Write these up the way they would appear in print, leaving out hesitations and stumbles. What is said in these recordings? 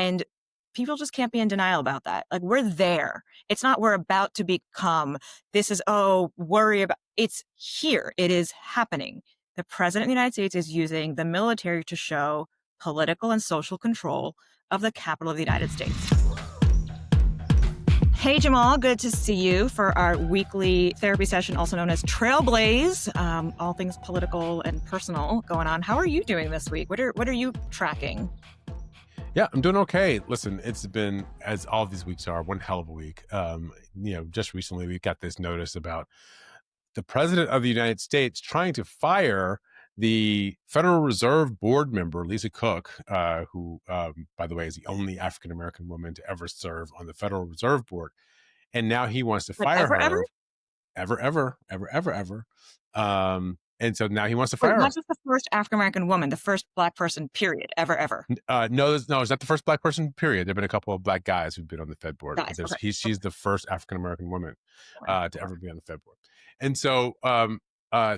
And people just can't be in denial about that. Like, we're there. It's not we're about to become, this is, oh, worry about, it's here. It is happening. The president of the United States is using the military to show political and social control of the capital of the United States. Hey, Jamal, good to see you for our weekly therapy session, also known as Trailblaze, all things political and personal going on. How are you doing this week? What are you tracking? Yeah, I'm doing okay. Listen, it's been, as all of these weeks are, one hell of a week. Just recently we got this notice about the president of the United States trying to fire the Federal Reserve board member, Lisa Cook, who, by the way, is the only African-American woman to ever serve on the Federal Reserve Board. And now he wants to Like, fire ever? her. Ever. And so now he wants to Wait, fire not her. just the first African-American woman, the first Black person, period, ever. No, it's not the first Black person, period. There have been a couple of Black guys who've been on the Fed board. Guys, okay. She's the first African-American woman to ever be on the Fed board. And so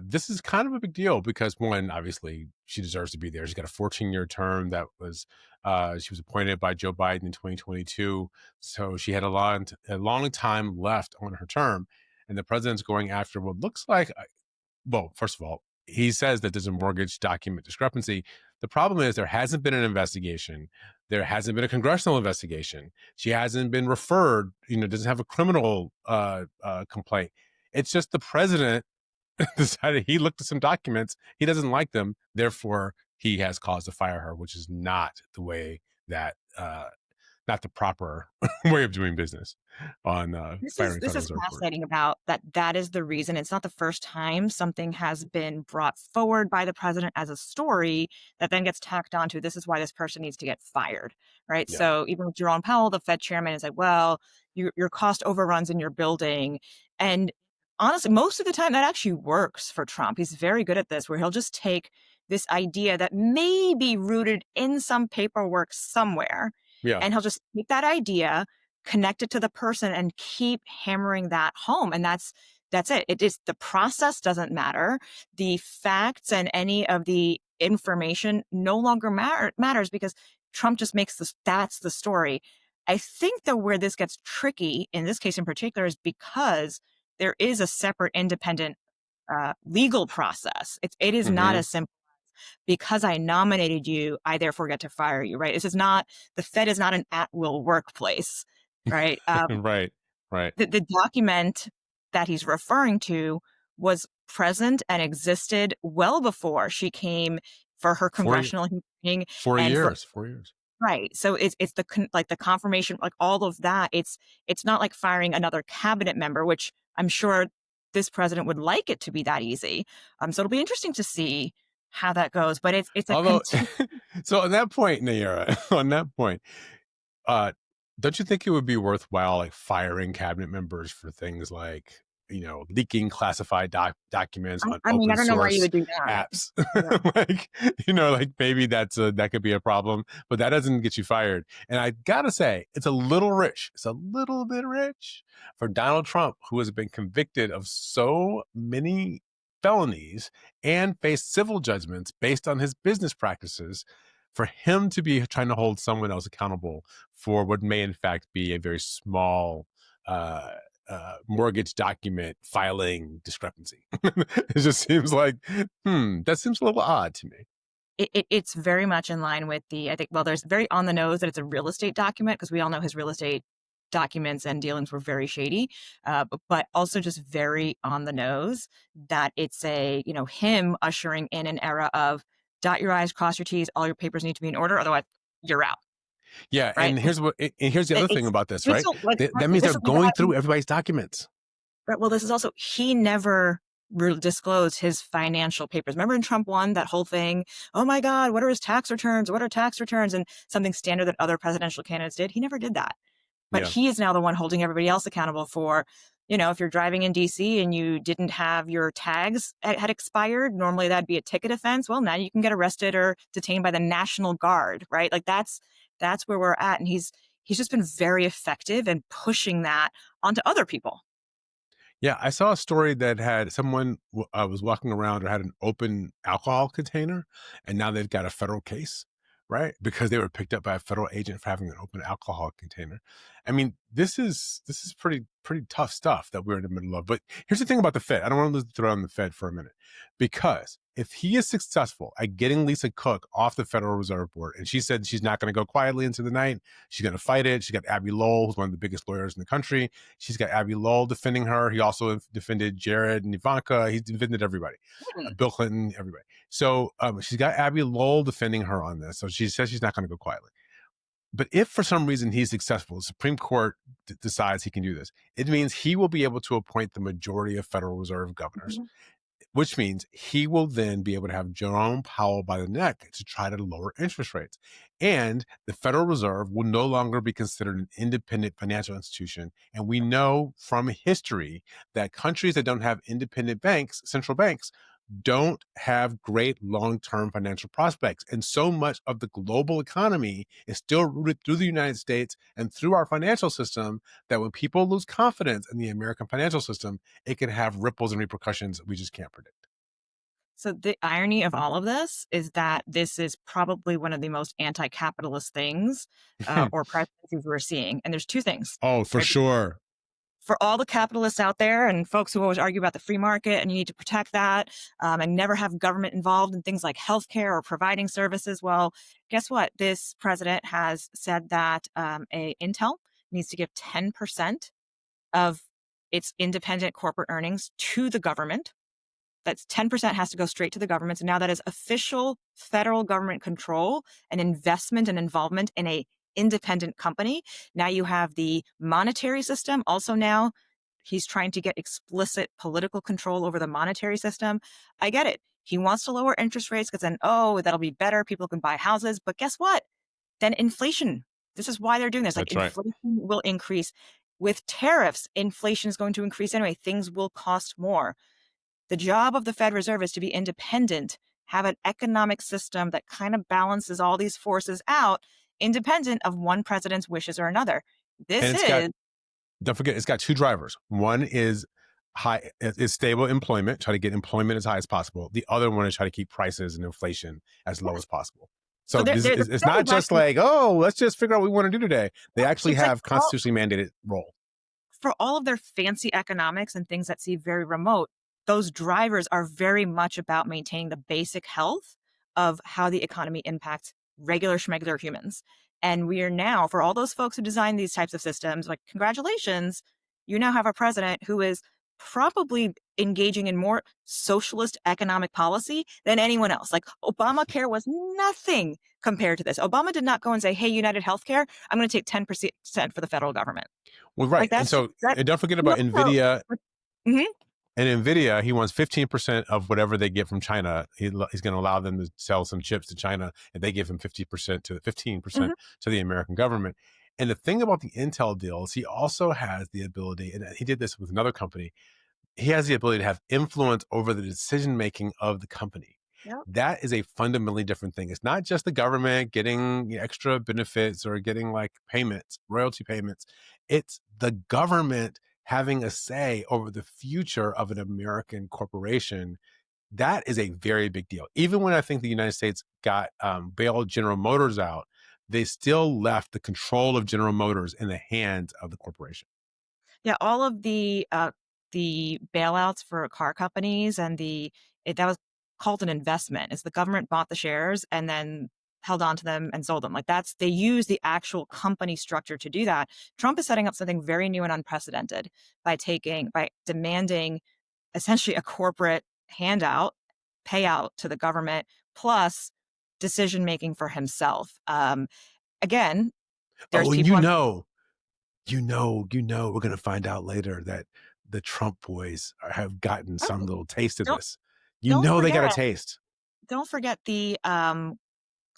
this is kind of a big deal because, one, obviously she deserves to be there. She's got a 14-year term that was, she was appointed by Joe Biden in 2022. So she had a long time left on her term. And the president's going after what looks like, well, first of all, he says that there's a mortgage document discrepancy. The problem is there hasn't been an investigation. There hasn't been a congressional investigation. She hasn't been referred, doesn't have a criminal complaint. It's just the president decided he looked at some documents. He doesn't like them. Therefore, he has cause to fire her, which is not the way that, not the proper way of doing business on firing. This is fascinating about that. That is the reason. It's not the first time something has been brought forward by the president as a story that then gets tacked onto. This is why this person needs to get fired, right? Yeah. So even with Jerome Powell, the Fed chairman, is like, well, your cost overruns in your building. And honestly, most of the time that actually works for Trump. He's very good at this, where he'll just take this idea that may be rooted in some paperwork somewhere. Yeah. And he'll just take that idea, connect it to the person, and keep hammering that home. And that's it. It is, the process doesn't matter. The facts and any of the information no longer matters because Trump just makes this, that's the story. I think that where this gets tricky in this case in particular is because there is a separate independent legal process. It is not as simple. Because I nominated you, I therefore get to fire you, right? This is not, the Fed is not an at-will workplace, right? Right. The document that he's referring to was present and existed well before she came for her congressional hearing. 4 years. 4 years. Right. So it's the confirmation, like all of that. It's not like firing another cabinet member, which I'm sure this president would like it to be that easy. So it'll be interesting to see how that goes, but it's so on that point, Nayyera, don't you think it would be worthwhile like firing cabinet members for things like leaking classified documents on I mean, I don't know why you would do that. Apps? Yeah. like maybe that could be a problem, but that doesn't get you fired. And I gotta say, it's a little rich. It's a little bit rich for Donald Trump, who has been convicted of so many felonies and faced civil judgments based on his business practices, for him to be trying to hold someone else accountable for what may in fact be a very small mortgage document filing discrepancy. It just seems like, that seems a little odd to me. It's very much in line with there's very on the nose that it's a real estate document, because we all know his real estate documents and dealings were very shady, but also just very on the nose that it's him ushering in an era of dot your I's, cross your T's, all your papers need to be in order, otherwise you're out. Yeah, right? and here's the other thing about this, right? That means they're going through everybody's documents. Right. Well, this is also, he never disclosed his financial papers. Remember in Trump 1, that whole thing, oh my God, what are his tax returns? What are tax returns? And something standard that other presidential candidates did. He never did that. But he is now the one holding everybody else accountable for, if you're driving in DC and you didn't have your tags had expired, normally that'd be a ticket offense. Well, now you can get arrested or detained by the National Guard, right? Like that's where we're at. And he's just been very effective in pushing that onto other people. Yeah, I saw a story that had someone was walking around or had an open alcohol container, and now they've got a federal case right? Because they were picked up by a federal agent for having an open alcohol container. I mean, this is pretty tough stuff that we're in the middle of. But here's the thing about the Fed. I don't want to lose the thread on the Fed for a minute, because if he is successful at getting Lisa Cook off the Federal Reserve Board, and she said she's not going to go quietly into the night, she's going to fight it. She's got Abby Lowell, who's one of the biggest lawyers in the country. She's got Abby Lowell defending her. He also defended Jared and Ivanka. He's defended everybody, Bill Clinton, everybody. So she's got Abby Lowell defending her on this. So she says she's not going to go quietly. But if for some reason he's successful, the Supreme Court decides he can do this, it means he will be able to appoint the majority of Federal Reserve governors, which means he will then be able to have Jerome Powell by the neck to try to lower interest rates. And the Federal Reserve will no longer be considered an independent financial institution. And we know from history that countries that don't have independent banks, central banks, don't have great long-term financial prospects. And so much of the global economy is still rooted through the United States and through our financial system, that when people lose confidence in the American financial system, it can have ripples and repercussions we just can't predict. So the irony of all of this is that this is probably one of the most anti-capitalist things or presidencies we're seeing. And there's two things, Oh, for right? sure. For all the capitalists out there and folks who always argue about the free market and you need to protect that and never have government involved in things like healthcare or providing services. Well, guess what? This president has said that Intel needs to give 10% of its independent corporate earnings to the government. That's 10% has to go straight to the government. So now that is official federal government control and investment and involvement in a independent company. Now you have the monetary system. Also now he's trying to get explicit political control over the monetary system. I get it. He wants to lower interest rates because then, oh, that'll be better. People can buy houses. But guess what? Then inflation. This is why they're doing this. Like That's right. inflation will increase. With tariffs, inflation is going to increase anyway. Things will cost more. The job of the Fed Reserve is to be independent, have an economic system that kind of balances all these forces out, independent of one president's wishes or another. And This it's got, is, don't forget, it's got two drivers. One is stable employment, try to get employment as high as possible. The other one is try to keep prices and inflation as low as possible. So they're it's very not just much, like, oh, let's just figure out what we want to do today. They actually it's like have constitutionally mandated role. for all of their fancy economics and things that seem very remote, those drivers are very much about maintaining the basic health of how the economy impacts regular schmegular humans. And we are now, for all those folks who design these types of systems, like, congratulations, you now have a president who is probably engaging in more socialist economic policy than anyone else. Like, Obamacare was nothing compared to this. Obama did not go and say, hey, United Healthcare, I'm going to take 10% for the federal government. Well, right. Like, And that's just, so, that, and don't forget no, about NVIDIA. mhm. And NVIDIA, he wants 15% of whatever they get from China. He's going to allow them to sell some chips to China, and they give him 50% to 15% to the American government. And the thing about the Intel deal is he also has the ability, and he did this with another company, he has the ability to have influence over the decision making of the company. Yep. That is a fundamentally different thing. It's not just the government getting extra benefits or getting like payments, royalty payments. It's the government having a say over the future of an American corporation. That is a very big deal. Even when I think the United States got bailed General Motors out, they still left the control of General Motors in the hands of the corporation. Yeah, all of the bailouts for car companies and that was called an investment. Is the government bought the shares and then held on to them and sold them. Like, they use the actual company structure to do that. Trump is setting up something very new and unprecedented by demanding essentially a corporate payout to the government, plus decision making for himself. Again, there's Oh, and people on. we're going to find out later that the Trump boys have gotten some Oh, little taste of don't this. don't They got a forget taste. don't forget the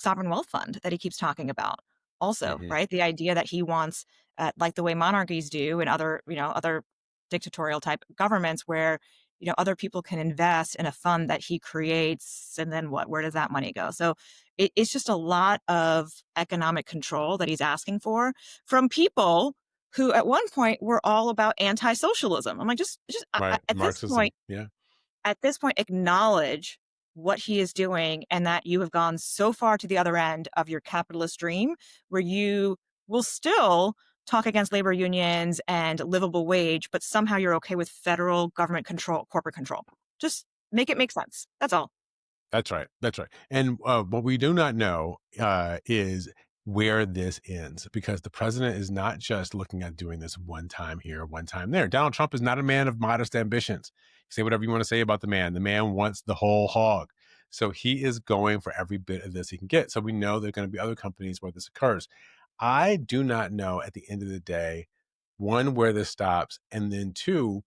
sovereign wealth fund that he keeps talking about. Also, Hmm. right, the idea that he wants, like the way monarchies do and other dictatorial type governments, where other people can invest in a fund that he creates, and then what? Where does that money go? So it's just a lot of economic control that he's asking for from people who, at one point, were all about anti-socialism. I'm like, just Right. at this Marxism. point, Yeah. acknowledge what he is doing and that you have gone so far to the other end of your capitalist dream where you will still talk against labor unions and livable wage, but somehow you're okay with federal government control, corporate control. Just make it make sense. That's all. That's right. That's right. And what we do not know is where this ends, because the president is not just looking at doing this one time here, one time there. Donald Trump is not a man of modest ambitions. Say whatever you want to say about the man. The man wants the whole hog. So he is going for every bit of this he can get. So we know there are going to be other companies where this occurs. I do not know at the end of the day, one, where this stops, and then two,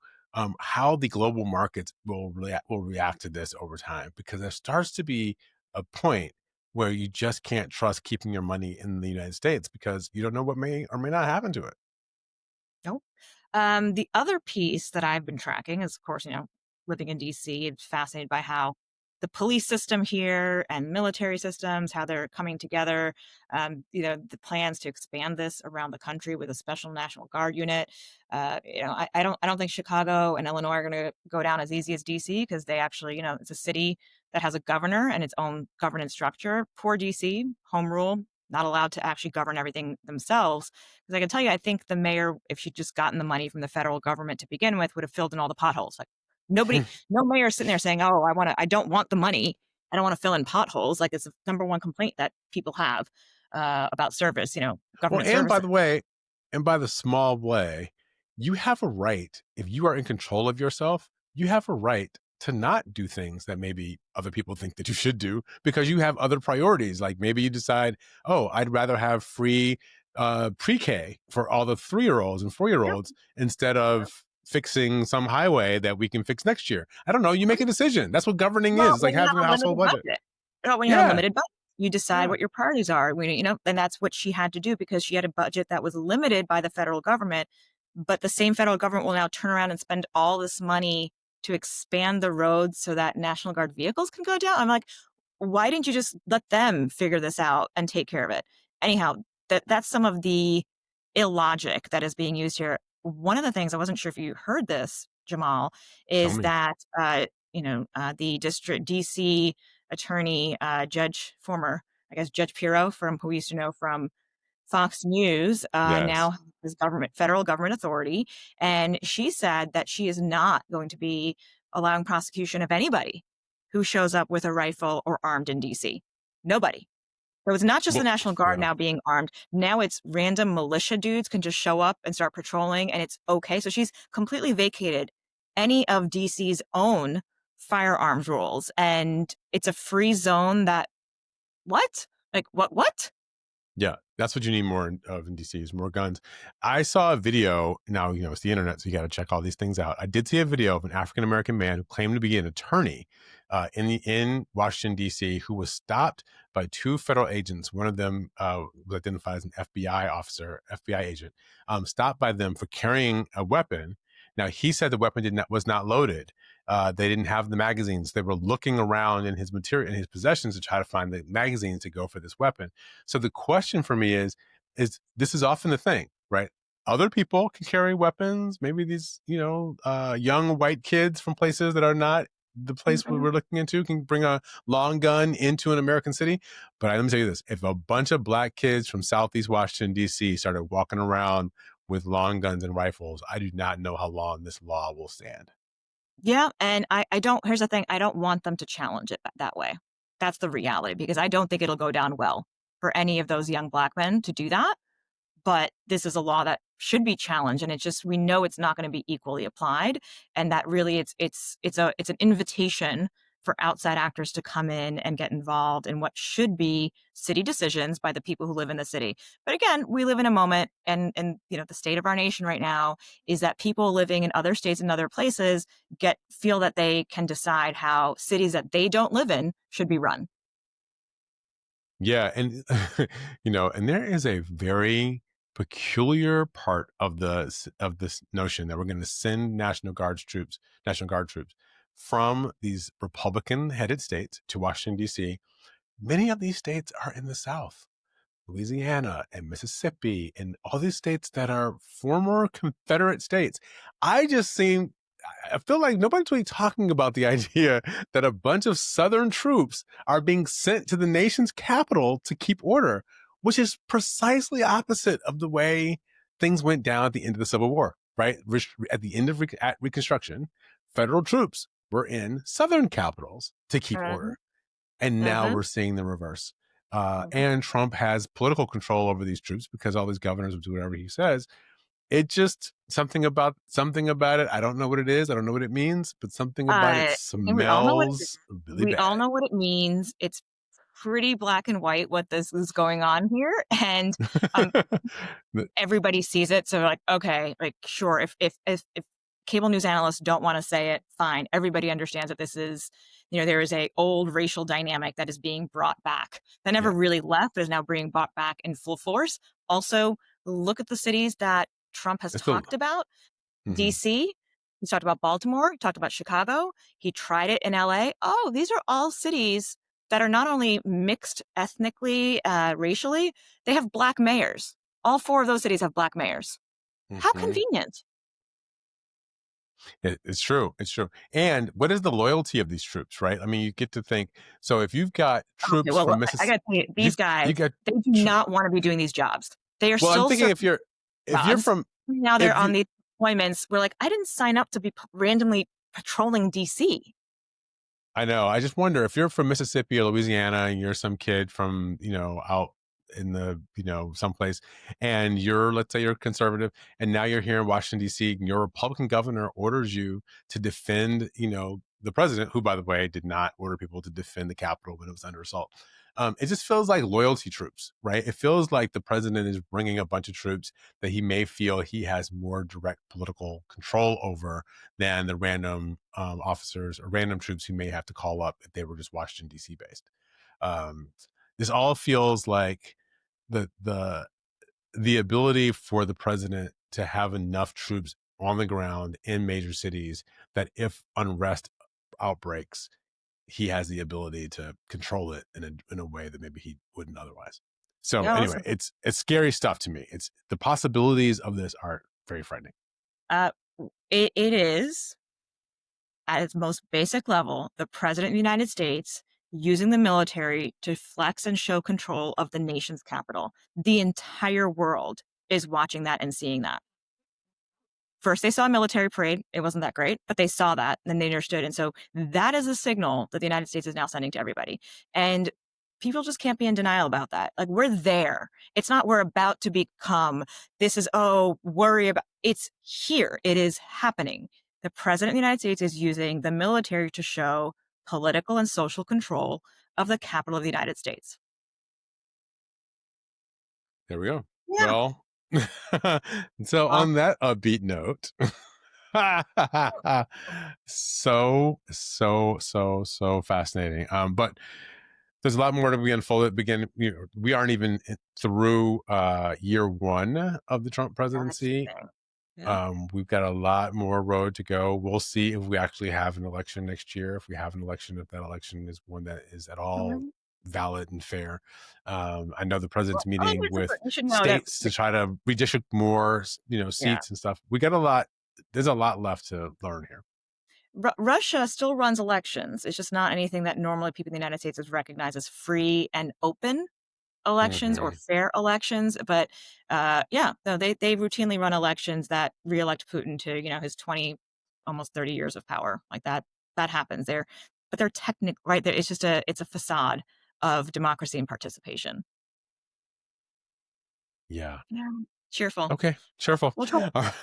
how the global markets will react to this over time, because there starts to be a point where you just can't trust keeping your money in the United States because you don't know what may or may not happen to it. Nope. The other piece that I've been tracking is, of course, living in DC, it's fascinated by how the police system here and military systems, how they're coming together. The plans to expand this around the country with a special National Guard unit. I don't think Chicago and Illinois are going to go down as easy as DC because they actually, it's a city that has a governor and its own governance structure. Poor DC, home rule, not allowed to actually govern everything themselves. Because I can tell you, I think the mayor, if she'd just gotten the money from the federal government to begin with, would have filled in all the potholes. Like nobody, no mayor is sitting there saying, "Oh, I don't want the money. I don't want to fill in potholes." Like it's the number one complaint that people have about service. Well, Government and by services. the way, and by the small way, you have a right, if you are in control of yourself, you have a right to not do things that maybe other people think that you should do because you have other priorities. Like maybe you decide, oh, I'd rather have free pre-K for all the 3-year-olds and 4-year-olds Yep, olds instead yep. of fixing some highway that we can fix next year. I don't know. You make a decision. That's what governing is. Well, It's like when you having a have a household limited budget. budget. When you have a Yeah. limited budget, you decide Yeah. what your priorities are. And that's what she had to do because she had a budget that was limited by the federal government. But the same federal government will now turn around and spend all this money to expand the roads so that National Guard vehicles can go down. I'm like, why didn't you just let them figure this out and take care of it? Anyhow, that's some of the illogic that is being used here. One of the things I wasn't sure if you heard this, Jamal, Tell is me. that the district DC attorney, Judge former, I guess Judge Pirro from who we used to know from Fox News, Yes. now has federal government authority, and she said that she is not going to be allowing prosecution of anybody who shows up with a rifle or armed in DC. Nobody. So it's not just the Well, National Guard yeah. now being armed. Now it's random militia dudes can just show up and start patrolling, and it's okay. So she's completely vacated any of DC's own firearms rules, and it's a free zone that what? Like what? Yeah, that's what you need more of in DC is more guns. I saw a video. Now it's the internet, so you got to check all these things out. I did see a video of an African American man who claimed to be an attorney in Washington D.C. who was stopped by 2 federal agents. One of them was identified as an FBI officer, FBI agent, stopped by them for carrying a weapon. Now he said the weapon was not loaded. They didn't have the magazines. They were looking around in his material, in his possessions, to try to find the magazines to go for this weapon. So the question for me is this is often the thing, right? Other people can carry weapons. Maybe these, young white kids from places that are not the place we Mhm. we're looking into can bring a long gun into an American city. But let me tell you this: if a bunch of black kids from Southeast Washington D.C. started walking around with long guns and rifles, I do not know how long this law will stand. Yeah, and I don't here's the thing, I don't want them to challenge it that way. That's the reality because I don't think it'll go down well for any of those young black men to do that. But this is a law that should be challenged, and it's just we know it's not going to be equally applied, and that really it's an invitation for outside actors to come in and get involved in what should be city decisions by the people who live in the city. But again, we live in a moment, and the state of our nation right now is that people living in other states and other places feel that they can decide how cities that they don't live in should be run. Yeah, and and there is a very peculiar part of of this notion that we're going to send National Guard troops from these Republican-headed states to Washington D.C. Many of these states are in the South, Louisiana and Mississippi, and all these states that are former Confederate states. I just seem I feel like nobody's really talking about the idea that a bunch of Southern troops are being sent to the nation's capital to keep order, which is precisely opposite of the way things went down at the end of the Civil War, right? At the end of Reconstruction, federal troops were in Southern capitals to keep Mhm, order. And now mhm, we're seeing the reverse. mhm. And Trump has political control over these troops because all these governors will do whatever he says. It just something about it. I don't know what it is. I don't know what it means, but something about it I think we all know what it is. smells really We all bad. know what it means. It's pretty black and white what this is going on here, and, um, everybody sees it, so like, okay, like, sure, if cable news analysts don't wanna say it, fine. Everybody understands that this is there is a old racial dynamic that is being brought back, that never Yeah, really left, but is now being brought back in full force. Also, look at the cities that Trump has it's still. talked about. Mhm. DC, he talked about Baltimore, he talked about Chicago, he tried it in LA. Oh, these are all cities that are not only mixed ethnically, racially, they have black mayors. All 4 of those cities have black mayors. How Mhm. convenient. It's true. It's true. And what is the loyalty of these troops, right? I mean, you get to think. So if you've got Okay, troops well, from I Mississippi, gotta tell you, you these guys, you got. they do not wanna be doing these jobs. They are Well, I'm still thinking serving if you're jobs. from Now they're if on you these deployments. We're like, "I didn't sign up to be randomly patrolling DC." I know. I just wonder if you're from Mississippi or Louisiana and you're some kid from, out in the, someplace, and let's say you're conservative, and now you're here in Washington, D.C., and your Republican governor orders you to defend, the president, who, by the way, did not order people to defend the Capitol when it was under assault. It just feels like loyalty troops, right? It feels like the president is bringing a bunch of troops that he may feel he has more direct political control over than the random officers or random troops who may have to call up if they were just Washington D.C. based. Um, this all feels like the the ability for the president to have enough troops on the ground in major cities that if unrest outbreaks, he has the ability to control it in a way that maybe he wouldn't otherwise. So No, anyway, listen, it's scary stuff to me. It's the possibilities of this are very frightening. uh, it is at its most basic level, the president of the United States using the military to flex and show control of the nation's capital. The entire world is watching that and seeing that. First, they saw a military parade. It wasn't that great, but they saw that and they understood. And so that is a signal that the United States is now sending to everybody. And people just can't be in denial about that. Like we're there. It's not we're about to become. This is, oh, worry about it's here. It is happening. The president of the United States is using the military to show political and social control of the capital of the United States. There we go. Yeah. Well, so Well, on that upbeat note, so fascinating. But there's a lot more to be unfolded. We aren't even through year one of the Trump that's the presidency. thing. Yeah. We've got a lot more road to go. We'll see if we actually have an election next year. If we have an election, if that election is one that is at all Mhm. valid and fair. I know the Well, president's oh, meeting with you should know that states to try to redistrict more, yeah. seats and stuff. We got a lot. There's a lot left to learn here. Russia still runs elections. It's just not anything that normally people in the United States would recognize as free and open elections or Hmm. fair elections. But yeah, no, they routinely run elections that reelect Putin to his 20, almost 30 years of power. Like that happens there. But they're technical, right? There, it's a facade of democracy and participation. Yeah. Yeah, cheerful. Okay. Cheerful. Well, cheerful. All right.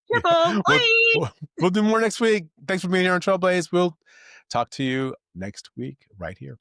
Yeah. Bye. We'll do more next week. Thanks for being here on Trailblaze. We'll talk to you next week right here.